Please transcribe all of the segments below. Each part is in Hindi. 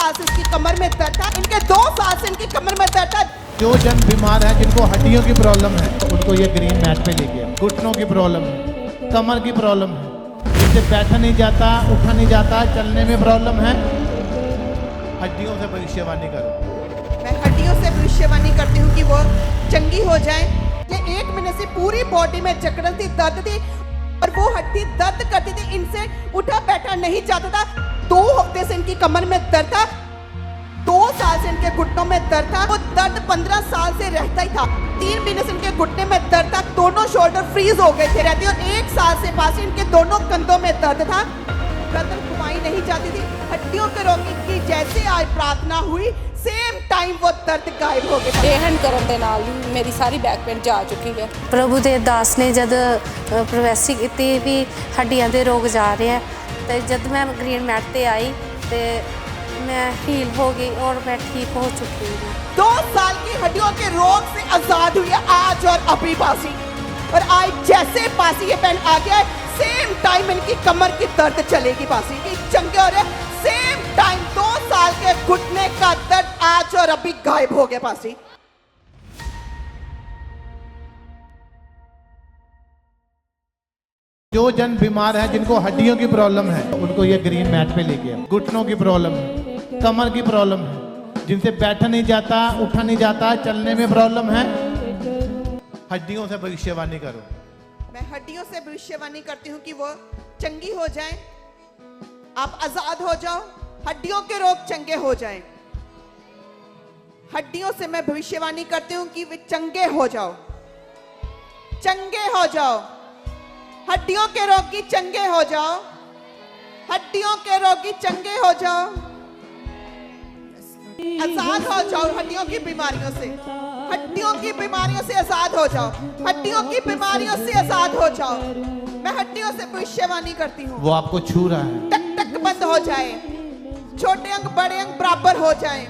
साल से इसकी कमर में दर्द था, इनके 2 साल से इनकी कमर में दर्द था। जो जन बीमार है, जिनको हड्डियों की प्रॉब्लम है, उनको ये ग्रीन मैट पे लेके आओ। घुटनों की प्रॉब्लम है, कमर की प्रॉब्लम है, जिससे बैठा नहीं जाता, उठा नहीं जाता, चलने में प्रॉब्लम है, हड्डियों से भविष्यवाणी करो। मैं हड्डियों से भविष्यवाणी करती हूँ कि वो चंगी हो जाए। ये 1 महीने से पूरी बॉडी में जकड़न थी, दर्द थी और वो हड्डी दर्द करती थी, इनसे उठा बैठा नहीं जाता था। 2 हफ्ते से इनकी कमर में दर्द था, 2 साल से इनके घुटनों में दर्द था। वो दर्द 15 साल से रहता ही था। 3 महीने से इनके घुटने में दर्द था, दोनों शोल्डर फ्रीज हो गए थे रहते, और 1 साल से पास इनके दोनों कंधों में दर्द था। गर्दन घुमाई नहीं जाती थी। हड्डियों के रोगी की जैसे आज प्रार्थना हुई, सेम टाइम वो दर्द गायब हो गया। ਇਹਨ ਕਰਨ ਦੇ ਨਾਲ ਹੀ ਮੇਰੀ ਸਾਰੀ ਬੈਕ ਪੇਨ ਜਾ ਚੁੱਕੀ ਹੈ। ਪ੍ਰਭੂ ਦੇ ਦਾਸ ਨੇ ਜਦ ਪ੍ਰੋਫੈਸੀ ਕੀਤੀ ਵੀ ਹੱਡੀਆਂ ਦੇ ਰੋਗ ਜਾ ਰਹੇ ਆ, ਤੇ ਜਦ ਮੈਂ ਗ੍ਰੀਨ ਮੈਟ ਤੇ ਆਈ ਤੇ मैं हील हो गई और मैं ठीक हो चुकी हूँ। 2 साल की हड्डियों के रोग से आजाद हुई है आज और अभी पासी, और आज जैसे पासी ये बहन आ गया है, सेम टाइम इनकी कमर की दर्द चलेगी पासी की चंगे हो रहे, सेम टाइम 2 साल के घुटने का दर्द आज और अभी गायब हो गया पासी। जो जन बीमार है, जिनको हड्डियों की प्रॉब्लम है, उनको ये ग्रीन मैट पे लेके आओ। घुटनों की प्रॉब्लम है, कमर की प्रॉब्लम है, जिनसे बैठा नहीं जाता, उठा नहीं जाता, चलने में प्रॉब्लम है, हड्डियों से भविष्यवाणी करो। मैं हड्डियों से भविष्यवाणी करती हूँ कि वो चंगी हो जाए, आप आजाद हो जाओ, हड्डियों के रोग चंगे हो जाएं। हड्डियों से मैं भविष्यवाणी करती हूँ कि वे चंगे हो जाओ, चंगे हो जाओ। हड्डियों के रोगी चंगे हो जाओ, हड्डियों के रोगी चंगे हो जाओ, आजाद हो जाओ हड्डियों की बीमारियों से, हड्डियों की बीमारियों से आजाद हो जाओ, हड्डियों की बीमारियों से आजाद हो जाओ। मैं हड्डियों से भविष्यवाणी करती हूँ, वो आपको छू रहा है। टक टक बंद हो जाए, छोटे अंग बड़े अंग बराबर हो जाए,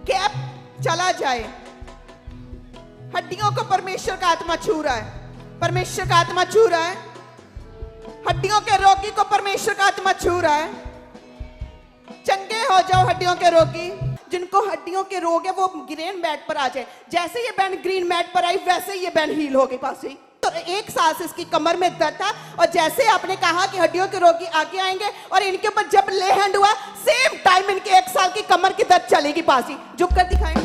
गैप चला जाए। हड्डियों को परमेश्वर का आत्मा छू रहा है, परमेश्वर का आत्मा छू रहा है। हड्डियों के रोगी को परमेश्वर का आत्मा छू रहा है। चंगे हो जाओ हड्डियों के रोगी, जिनको हड्डियों के रोग है वो ग्रीन मैट पर आ जाए। जैसे ये बहन ग्रीन मैट पर आई, वैसे ये बहन हील हो गई पासी। तो 1 साल से इसकी कमर में दर्द था, और जैसे आपने कहा कि हड्डियों के रोगी आगे आएंगे, और इनके ऊपर जब ले हैंड हुआ, सेम टाइम इनके 1 साल की कमर की दर्द चलेगी पासी। झुक कर दिखाएं।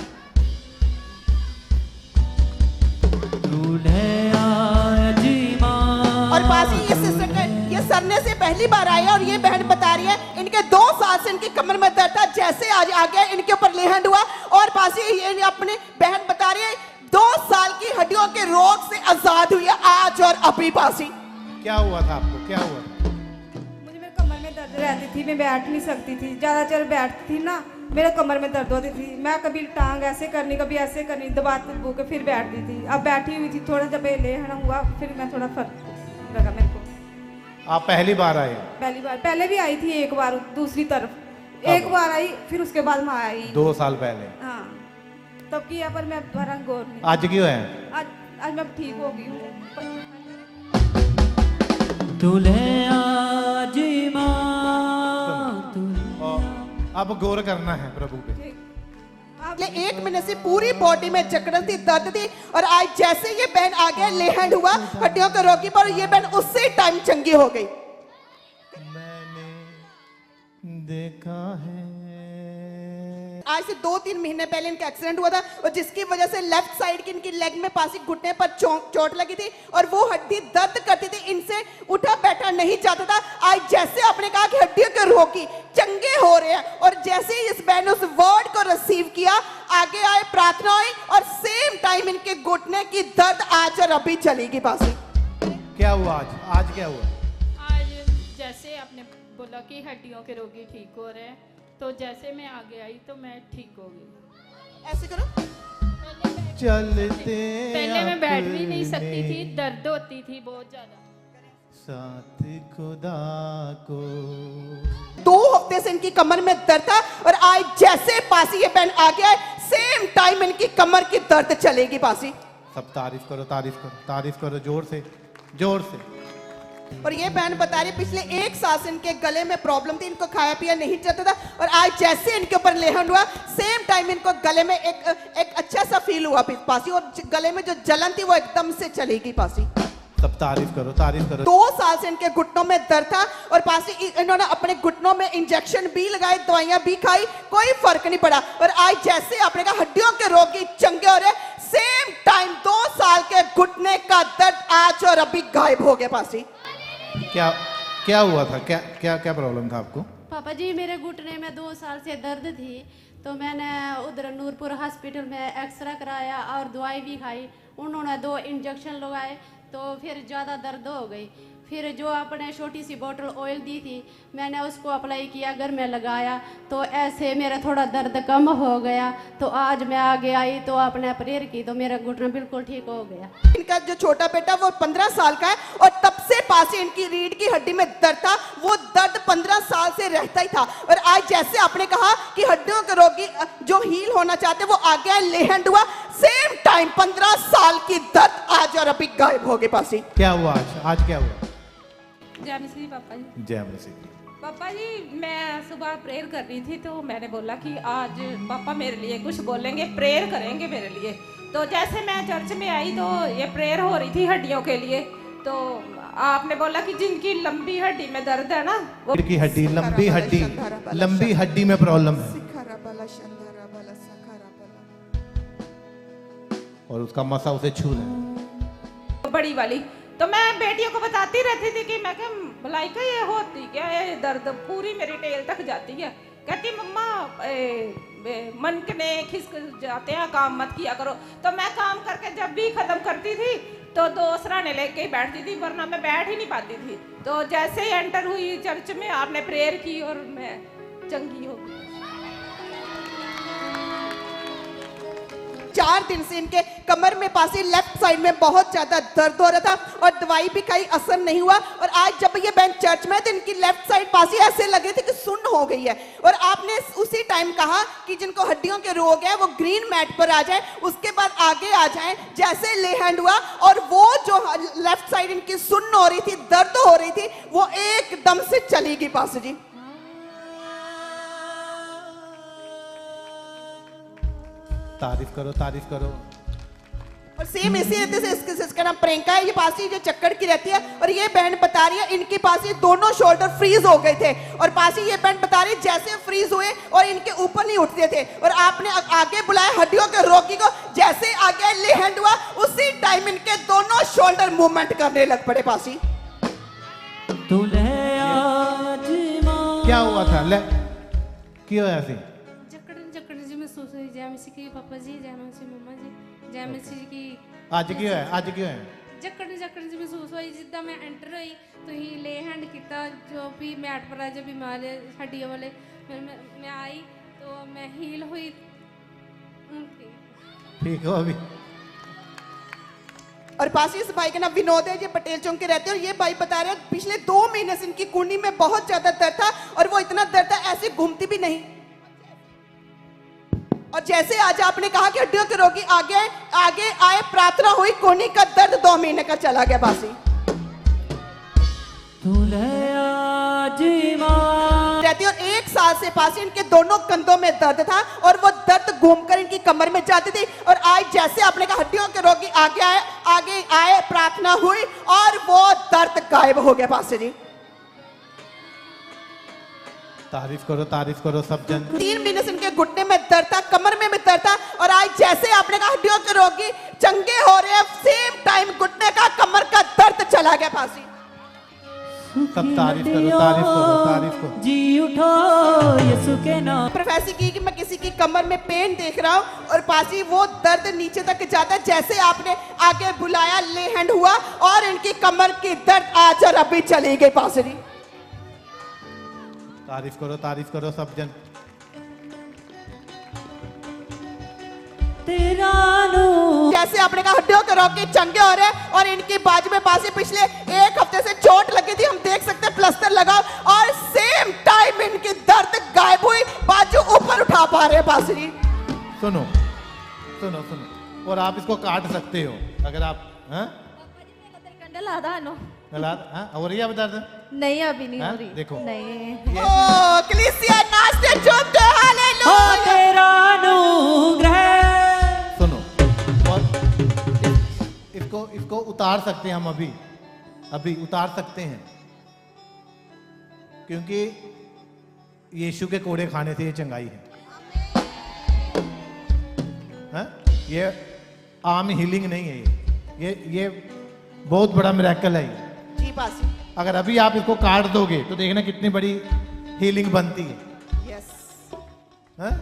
और पासी ये सिस्टर ये सरने से पहली बार आए, और ये बहन बता रही है इनके 2 साल से इनकी कमर में दर्द था, जैसे आज आ गया इनके ऊपर लेहंड हुआ। और पासी ये अपने बहन बता रही है 2 साल की हड्डियों के रोग से आजाद हुई है आज और अभी पासी। क्या हुआ था आपको, क्या हुआ? मुझे मेरे कमर में दर्द रहती थी, मैं बैठ नहीं सकती थी, ज़्यादा चेर बैठती थी ना, मेरे कमर में दर्द होती थी। मैं कभी टांग ऐसे करनी, कभी ऐसे करनी, दबाते के फिर बैठती थी। अब बैठी हुई थी, थोड़ा जब लेहना हुआ, फिर मैं थोड़ा फर्क लगा मेरे को। आप पहली बार आए? पहली बार, पहले भी आई थी एक बार दूसरी तरफ, एक बार आई, फिर उसके बाद मैं आई 2 साल पहले। हाँ, तब किया, पर मैं दोबारा गौर नहीं। आज क्यों है? आज मैं ठीक हो गई हूँ। अब गौर करना है प्रभु पे। ये 1 महीने से पूरी बॉडी में जकड़न थी, दर्द थी, और आज जैसे ये बहन आ गया लेहंड हुआ हड्डियों के रोगी पर, ये बहन उससे टाइम चंगी हो गई। मैंने देखा है। आज से 2-3 महीने पहले इनका एक्सीडेंट हुआ था, और जिसकी वजह से लेफ्ट साइड की इनकी लेग में पासी घुटने पर चोट लगी थी, और वो हड्डी दर्द करती थी, इनसे उठा बैठा नहीं जाता था। आज जैसे आपने कहा कि हड्डियों के रोगी चंगे हो रहे हैं, और जैसे ही इस बहन ने उस वर्ड को रिसीव किया, आगे आए, प्रार्थना हुई, और सेम टाइम इनके घुटने की दर्द आज और अभी चलेगी पासी। क्या हुआ आज क्या हुआ? आज जैसे आपने बोला कि हड्डियों के रोगी ठीक हो रहे हैं, तो जैसे मैं आगे आई तो मैं ठीक हो गई। ऐसे करो। चलते पहले मैं बैठ भी नहीं सकती थी, दर्द होती थी बहुत ज्यादा। साथ खुदा को 2 हफ्ते से इनकी कमर में दर्द था, और आज जैसे पासी ये बहन आ गया, सेम टाइम इनकी कमर की दर्द चलेगी पासी। सब तारीफ करो, तारीफ करो, तारीफ करो, जोर से, जोर से। और ये बहन बता रही पिछले 1 साल से इनके गले में प्रॉब्लम थी, इनको खाया पिया नहीं चलता था, और आज जैसे इनके ऊपर लेहन हुआ सेम टाइम इनको गले में एक अच्छा सा फील हुआ पासी, और गले में जो जलन थी वो एकदम से चली गई पासी। सब तारीफ करो, तारीफ करो। 2 साल से इनके घुटनों में दर्द था, और पासी इन्होंने अपने घुटनों में इंजेक्शन भी लगाए, दवाइयां भी खाई, कोई फर्क नहीं पड़ा, और आज जैसे आपने कहा हड्डियों के रोगी चंगे हो रहे, सेम टाइम 2 साल के घुटने का दर्द आज और अभी गायब हो गया पासी। क्या हुआ था, क्या प्रॉब्लम था आपको? पापा जी मेरे घुटने में 2 साल से दर्द थी, तो मैंने उधर नूरपुर हॉस्पिटल में एक्सरे कराया और दवाई भी खाई, उन्होंने 2 इंजेक्शन लगाए, तो फिर ज़्यादा दर्द हो गई। फिर जो आपने छोटी सी बोतल ऑयल दी थी मैंने उसको अप्लाई किया, घर में लगाया, तो ऐसे मेरा थोड़ा दर्द कम हो गया। तो आज मैं आगे आई तो आपने प्रेयर की तो मेरा घुटना बिल्कुल ठीक हो गया। इनका जो छोटा बेटा वो 15 साल का है, और तब से पास इनकी रीढ़ की हड्डी में दर्द था, वो दर्द 15 साल से रहता ही था, और आज जैसे आपने कहा कि हड्डियों के रोगी जो हील होना चाहते वो आगे आए, लेहंड हुआ, सेम टाइम 15 साल की दर्द आज और अभी गायब हो गए पासी। क्या हुआ आज क्या हुआ? जय मसीह पापा जी। जय मसीह। पापा जी मैं सुबह प्रेयर कर रही थी तो मैंने बोला कि आज पापा मेरे लिए कुछ बोलेंगे, प्रेयर करेंगे मेरे लिए। तो जैसे मैं चर्च में आई तो ये प्रेयर हो रही थी हड्डियों के लिए, तो आपने बोला कि जिनकी लंबी हड्डी में दर्द है ना वो की हड्डी, लंबी हड्डी में प्रॉब्लम है, और उसका मसा उसे छू ले, बड़ी वाली। तो मैं बेटियों को बताती रहती थी कि मैं क्या भलाई का ये होती क्या, ये दर्द पूरी मेरी टेल तक जाती है। कहती मम्मा मनकने खिसक जाते हैं, काम मत किया करो। तो मैं काम करके जब भी खत्म करती थी तो 2 सराहने लेके ही बैठती थी, वरना मैं बैठ ही नहीं पाती थी। तो जैसे ही एंटर हुई चर्च में आपने प्रेयर की और मैं चंगी हो गई। 4 दिन से इनके कमर में पासी लेफ्ट साइड में बहुत ज्यादा दर्द हो रहा था, और दवाई भी कहीं असर नहीं हुआ, और आज जब ये बहन चर्च में तो इनकी लेफ्ट साइड पासी ऐसे लगे थे कि सुन्न हो गई है। और आपने उसी टाइम कहा कि जिनको हड्डियों के रोग है वो ग्रीन मैट पर आ जाए, उसके बाद आगे आ जाए। जैसे ले हैंड हुआ और वो जो लेफ्ट साइड इनकी सुन्न हो रही थी, दर्द हो रही थी, वो एकदम से चली गई पासी जी। तारीफ करो, तारीफ करो। और सेम इसी रहते से इसका नाम प्रियंका है, ये पासी जो चक्कर की रहती है, और ये बहन बता रही है इनके पास ये दोनों शोल्डर फ्रीज हो गए थे, और पासी ये बहन बता रही है जैसे फ्रीज हुए और इनके ऊपर नहीं उठते थे, और आपने आगे बुलाया हड्डियों के रोगी को, जैसे आगे ले हैंड हुआ उसी टाइम इनके दोनों शोल्डर मूवमेंट करने लग पड़े पासी। क्या हुआ था? क्यों ऐसी जकड़ जी महसूस हुई। जय मसीह की पापा जी, जय मसीह मम्मा जी, जय मसीह की। आज क्यों है? आज क्यों है? जकड़ जी महसूस हुई, जिद्दां मैं एंटर हुई तो ही ले हैंड किया, जो भी मैट पर आए जो बीमार हड्डियों वाले, मैं आई तो मैं हील हुई। ठीक हो अभी? और पासी इस भाई का नाम विनोद है, ये पटेल चौक के रहते हैं, और ये भाई बता रहे हैं पिछले 2 महीने से इनकी कुंडी में बहुत ज्यादा दर्द था, और वो इतना दर्द था ऐसे घूमती भी नहीं। और जैसे आज आपने कहा कि हड्डियों के रोगी आगे आए, प्रार्थना हुई, कोनी का दर्द 2 महीने का चला गया पासी। रहती और 1 साल से पासी इनके दोनों कंधों में दर्द था, और वो दर्द घूमकर इनकी कमर में जाती थी, और आज जैसे आपने कहा हड्डियों के रोगी आगे आए, प्रार्थना हुई, और वो दर्द गायब हो गया पासी जी। तारीफ करो सब जन। 3 महीने से इनके घुटने में दर्द था, कमर में भी दर्द था, और आज जैसे आपने कहा हड्डियों के रोगी चंगे हो रहे हैं, सेम टाइम घुटने का कमर का दर्द चला गया पासी। सब तारीफ करो। जी उठो यीशु के नाम। प्रोफेसी की कि मैं किसी की कमर में पेन देख रहा हूँ, और पासी वो दर्द नीचे तक जाता है, जैसे आपने आगे बुलाया, ले हैंड हुआ, और इनकी कमर की दर्द आज और अभी चली गई पासी जी। तारीफ करो सब जन। जैसे आपने कहा हड्डियों के रोगी चंगे हो रहे हैं, और इनकी बाजू में पासी पिछले 1 हफ्ते से चोट लगी थी, हम देख सकते हैं प्लास्टर लगा, और सेम टाइम इनकी दर्द गायब हुई, बाजू ऊपर उठा पा रहे हैं पासी जी। सुनो, और आप इसको काट सकते हो अगर आप, हाँ? कंडल आधा नो गलत हाँ हो रही है अब दर्द नहीं अभी नहीं हाँ? हो रही देखो नहीं ओ कलीसिया नाचते झूमते ओ हालेलुया। तेरा अनुग्रह सुनो और इसको इसको उतार सकते हैं हम अभी अभी उतार सकते हैं क्योंकि यीशु के कोड़े खाने से ये चंगाई है हाँ? ये आम हीलिंग नहीं है ये बहुत बड़ा मिरेकल है ये। जी पासी अगर अभी आप इसको काट दोगे तो देखना कितनी बड़ी हीलिंग बनती है यस। हाँ?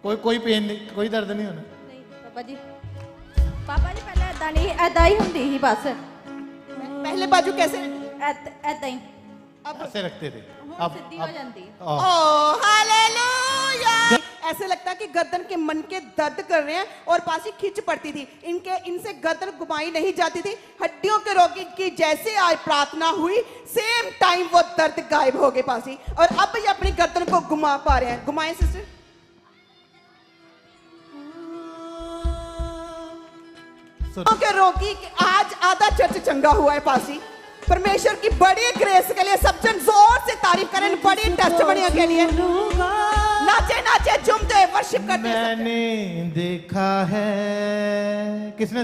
कोई पेन नहीं कोई दर्द नहीं होना नहीं पापा जी पहले ऐदा नहीं ऐदा ही हुंदी ही बस पहले बाजू कैसे? ऐदा ही अब ऐसे रखते थे अब सिद्धि हो जाती ओ हालेलुया। ऐसे लगता है कि गर्दन के मन के दर्द कर रहे हैं और पासी खिंच पड़ती थी इनसे गर्दन घुमाई नहीं जाती थी। हड्डियों के रोगी की जैसे आज प्रार्थना हुई सेम टाइम वो दर्द गायब हो गए पासी और अब ये अपनी गर्दन को घुमा पा रहे हैं। घुमाएं सिस्टर। के रोगी आज आधा चर्च चंगा हुआ है पासी। परमेश्वर की बड़ी ग्रेस के लिए सब जन जोर से तारीफ करें बड़ी टेस्टमनी के लिए। नाचे नाचे झूमते वर्शिप करते मैंने देखा है किसने देखा